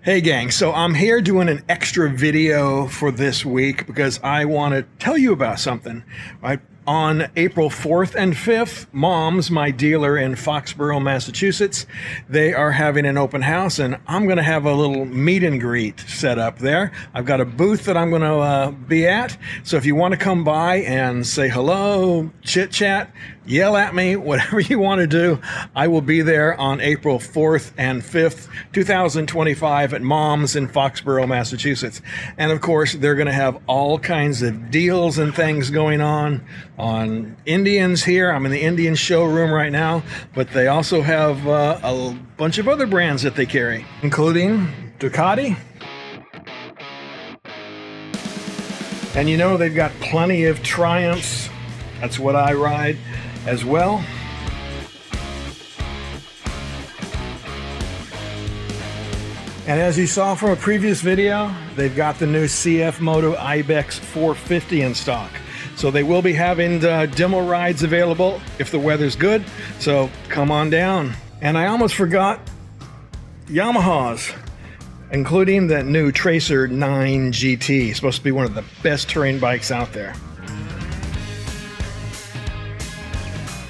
Hey gang, so I'm here doing an extra video for this week because I want to tell you about something. Right? On April 4th and 5th, Mom's, my dealer in Foxboro, Massachusetts, they are having an open house, and I'm going to have a little meet and greet set up there. I've got a booth that I'm going to be at, so if you want to come by and say hello, chit chat, yell at me, whatever you want to do, I will be there on April 4th and 5th, 2025 at Mom's in Foxboro, Massachusetts. And of course, they're going to have all kinds of deals and things going on Indians here. I'm in the Indian showroom right now, but they also have a bunch of other brands that they carry, including Ducati. And you know, they've got plenty of Triumphs. That's what I ride as well. And as you saw from a previous video, they've got the new CF Moto Ibex 450 in stock. So they will be having demo rides available if the weather's good. So come on down. And I almost forgot Yamahas, including the new Tracer 9 GT. Supposed to be one of the best terrain bikes out there.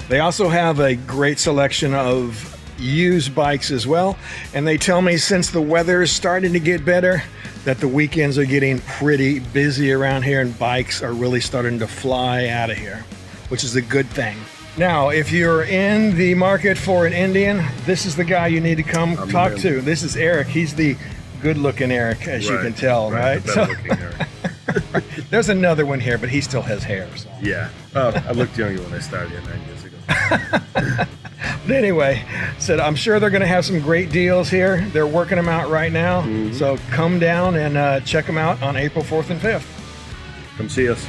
They also have a great selection of used bikes as well, and they tell me since the weather is starting to get better that the weekends are getting pretty busy around here and bikes are really starting to fly out of here, which is a good thing. Now, if you're in the market for an Indian, this is the guy you need to come talk to. This is Eric. He's the good-looking Eric, as you can tell, right? The better-looking Eric. There's another one here, but he still has hair. So. Yeah. I looked younger when I started 9 years ago. But anyway, said I'm sure they're going to have some great deals here. They're working them out right now. So come down and check them out on April 4th and 5th. Come see us.